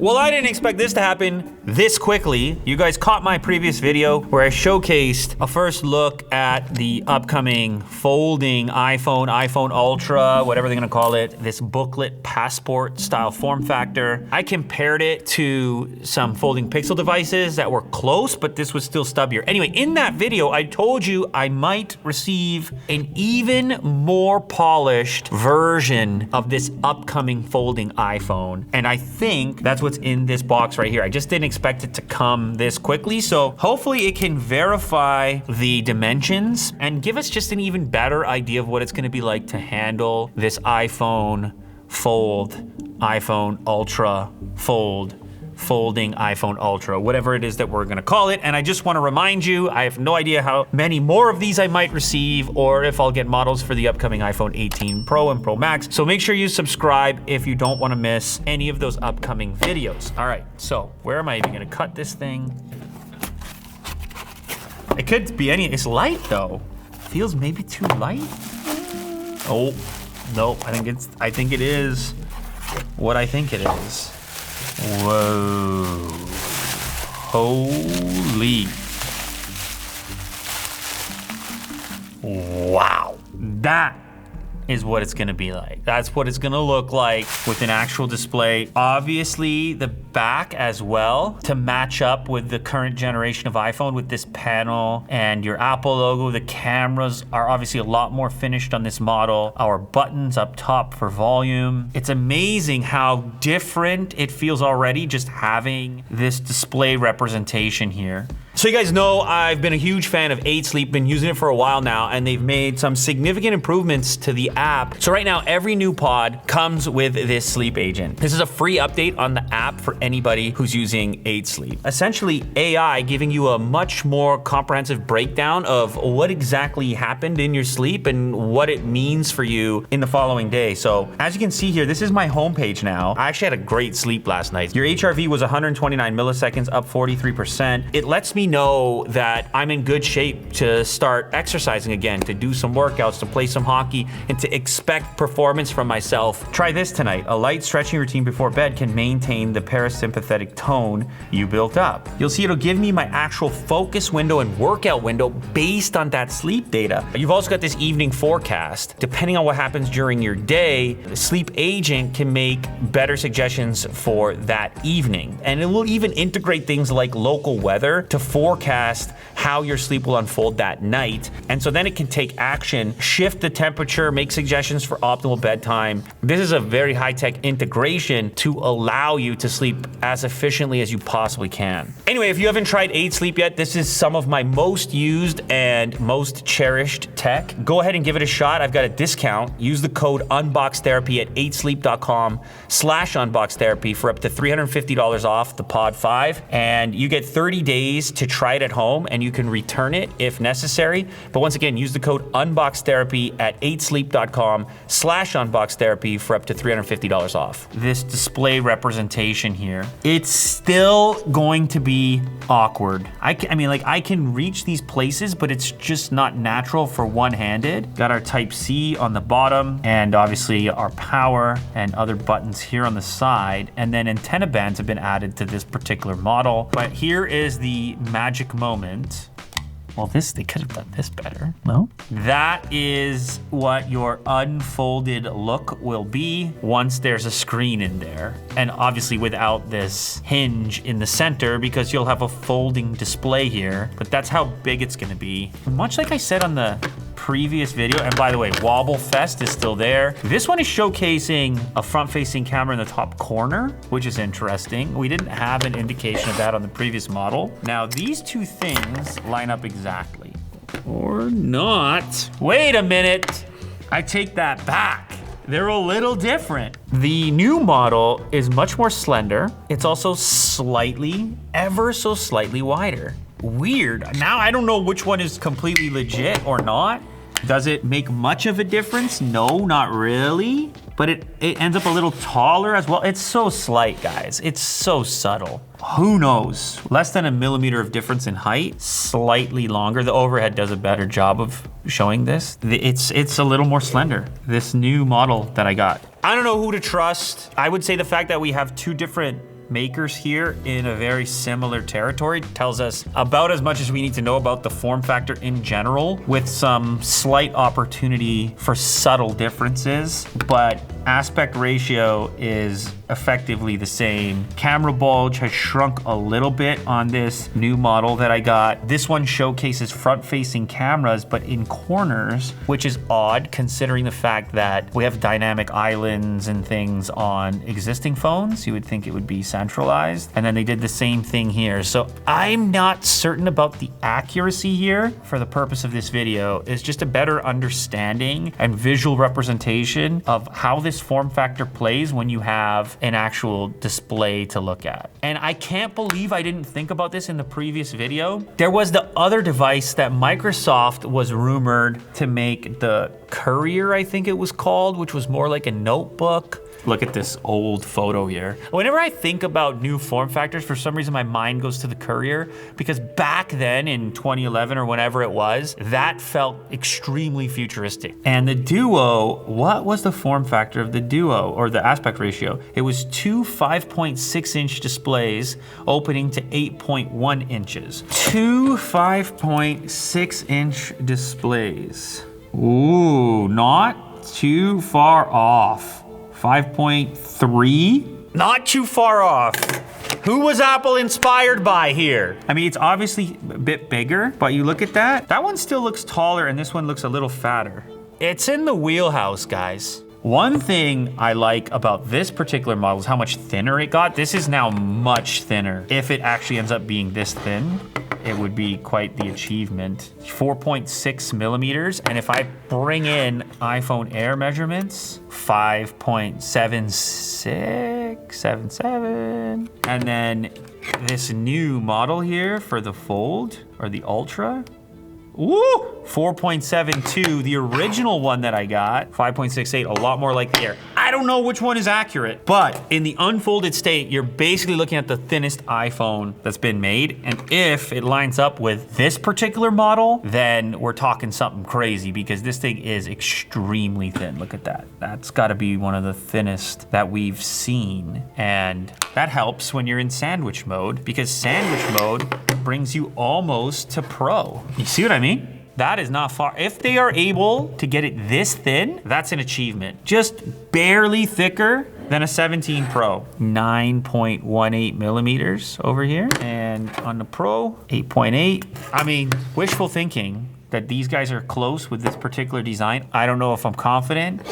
Well, I didn't expect this to happen this quickly. You guys caught my previous video where I showcased a first look at the upcoming folding iPhone Ultra, whatever they're gonna call it, this booklet passport style form factor. I compared it to some folding Pixel devices that were close, but this was still stubbier. Anyway, in that video, I told you I might receive an even more polished version of this upcoming folding iPhone. And I think that's what's in this box right here. I just didn't expect it to come this quickly. So hopefully it can verify the dimensions and give us just an even better idea of what it's gonna be like to handle this iPhone Fold, iPhone Ultra Fold, folding iPhone Ultra, whatever it is that we're gonna call it. And I just wanna remind you, I have no idea how many more of these I might receive or if I'll get models for the upcoming iPhone 18 Pro and Pro Max. So make sure you subscribe if you don't wanna miss any of those upcoming videos. All right, so where am I even gonna cut this thing? It could be any, it's light though. Feels maybe too light. Oh, no, I think it is what I think it is. Whoa, holy, wow, that is what it's gonna be like. That's what it's gonna look like with an actual display. Obviously the back as well to match up with the current generation of iPhone with this panel and your Apple logo. The cameras are obviously a lot more finished on this model. Our buttons up top for volume. It's amazing how different it feels already just having this display representation here. So you guys know I've been a huge fan of 8 Sleep, been using it for a while now, and they've made some significant improvements to the app. So right now, every new pod comes with this sleep agent. This is a free update on the app for anybody who's using 8 Sleep. Essentially, AI giving you a much more comprehensive breakdown of what exactly happened in your sleep and what it means for you in the following day. So as you can see here, this is my homepage now. I actually had a great sleep last night. Your HRV was 129 milliseconds, up 43%. It lets me know that I'm in good shape to start exercising again, to do some workouts, to play some hockey, and to expect performance from myself. Try this tonight. A light stretching routine before bed can maintain the parasympathetic tone you built up. You'll see it'll give me my actual focus window and workout window based on that sleep data. You've also got this evening forecast. Depending on what happens during your day, the sleep agent can make better suggestions for that evening. And it will even integrate things like local weather to forecast how your sleep will unfold that night. And so then it can take action, shift the temperature, make suggestions for optimal bedtime. This is a very high-tech integration to allow you to sleep as efficiently as you possibly can. Anyway, if you haven't tried 8 Sleep yet, this is some of my most used and most cherished tech. Go ahead and give it a shot. I've got a discount. Use the code UNBOXTherapy at 8sleep.com/UnboxTherapy for up to $350 off the Pod 5. And you get 30 days to try it at home and you can return it if necessary. But once again, use the code UNBOXTherapy at 8sleep.com/UnboxTherapy for up to $350 off. This display representation here, it's still going to be awkward. I can reach these places, but it's just not natural for one-handed. Got our Type-C on the bottom and obviously our power and other buttons here on the side. And then antenna bands have been added to this particular model. But here is the magic moment. Well, they could have done this better, no? That is what your unfolded look will be once there's a screen in there. And obviously without this hinge in the center because you'll have a folding display here, but that's how big it's gonna be. Much like I said on the previous video, and by the way, Wobble Fest is still there. This one is showcasing a front-facing camera in the top corner, which is interesting. We didn't have an indication of that on the previous model. Now, these two things line up exactly. Or not. Wait a minute. I take that back. They're a little different. The new model is much more slender. It's also slightly, ever so slightly wider. Weird. Now I don't know which one is completely legit or not. Does it make much of a difference? No, not really. But it ends up a little taller as well. It's so slight, guys. It's so subtle. Who knows? Less than a millimeter of difference in height, slightly longer. The overhead does a better job of showing this. It's a little more slender, this new model that I got. I don't know who to trust. I would say the fact that we have two different makers here in a very similar territory. Tells us about as much as we need to know about the form factor in general, with some slight opportunity for subtle differences, but aspect ratio is effectively the same. Camera bulge has shrunk a little bit on this new model that I got. This one showcases front-facing cameras, but in corners, which is odd considering the fact that we have dynamic islands and things on existing phones. You would think it would be centralized. And then they did the same thing here. So I'm not certain about the accuracy here. For the purpose of this video, is just a better understanding and visual representation of how this form factor plays when you have an actual display to look at. And I can't believe I didn't think about this in the previous video. There was the other device that Microsoft was rumored to make, the Courier, I think it was called, which was more like a notebook. Look at this old photo here. Whenever I think about new form factors, for some reason my mind goes to the Courier, because back then in 2011 or whenever it was, that felt extremely futuristic. And the Duo, what was the form factor of the Duo, or the aspect ratio? It was two 5.6-inch displays opening to 8.1 inches. Two 5.6-inch displays. Ooh, not too far off. 5.3? Not too far off. Who was Apple inspired by here? I mean, it's obviously a bit bigger, but you look at that. That one still looks taller and this one looks a little fatter. It's in the wheelhouse, guys. One thing I like about this particular model is how much thinner it got. This is now much thinner. If it actually ends up being this thin, it would be quite the achievement. 4.6 millimeters, and if I bring in iPhone Air measurements, 5.7677, and then this new model here for the Fold, or the Ultra, ooh, 4.72, the original one that I got, 5.68, a lot more like the Air. I don't know which one is accurate, but in the unfolded state, you're basically looking at the thinnest iPhone that's been made. And if it lines up with this particular model, then we're talking something crazy, because this thing is extremely thin. Look at that. That's gotta be one of the thinnest that we've seen. And that helps when you're in sandwich mode, because sandwich mode brings you almost to Pro. You see what I mean? That is not far. If they are able to get it this thin, that's an achievement. Just barely thicker than a 17 Pro. 9.18 millimeters over here. And on the Pro, 8.8. I mean, wishful thinking that these guys are close with this particular design. I don't know if I'm confident.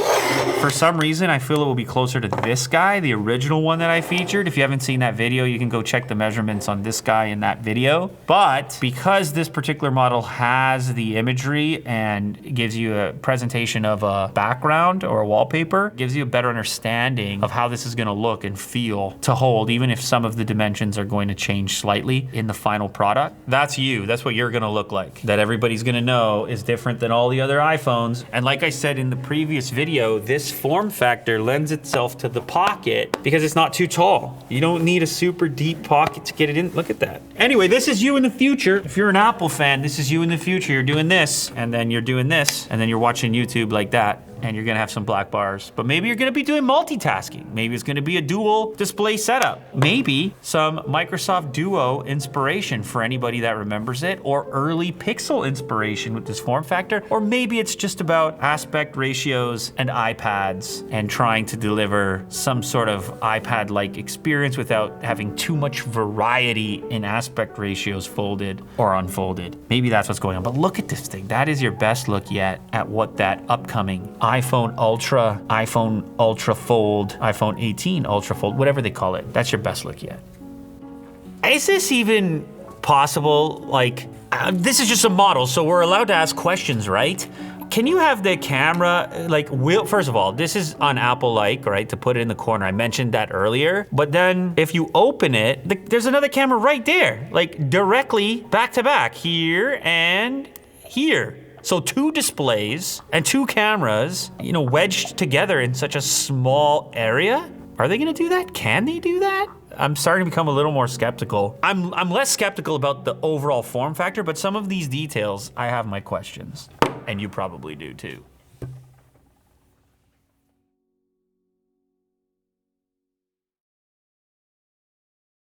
For some reason, I feel it will be closer to this guy, the original one that I featured. If you haven't seen that video, you can go check the measurements on this guy in that video. But because this particular model has the imagery and gives you a presentation of a background or a wallpaper, gives you a better understanding of how this is gonna look and feel to hold, even if some of the dimensions are going to change slightly in the final product. That's you, that's what you're gonna look like. That everybody's gonna know is different than all the other iPhones. And like I said in the previous video, this form factor lends itself to the pocket because it's not too tall. You don't need a super deep pocket to get it in. Look at that. Anyway, this is you in the future. If you're an Apple fan, this is you in the future. You're doing this, and then you're doing this, and then you're watching YouTube like that, and you're gonna have some black bars. But maybe you're gonna be doing multitasking. Maybe it's gonna be a dual display setup. Maybe some Microsoft Duo inspiration for anybody that remembers it, or early Pixel inspiration with this form factor. Or maybe it's just about aspect ratios and iPads and trying to deliver some sort of iPad-like experience without having too much variety in aspect ratios folded or unfolded. Maybe that's what's going on. But look at this thing. That is your best look yet at what that upcoming iPhone Ultra, iPhone Ultra Fold, iPhone 18 Ultra Fold, whatever they call it. That's your best look yet. Is this even possible? Like, this is just a model, so we're allowed to ask questions, right? Can you have the camera, like, first of all, this is on Apple-like, right, to put it in the corner. I mentioned that earlier. But then if you open it, there's another camera right there, like directly back to back, here and here. So two displays and two cameras, you know, wedged together in such a small area. Are they gonna do that? Can they do that? I'm starting to become a little more skeptical. I'm less skeptical about the overall form factor, but some of these details, I have my questions. And you probably do too.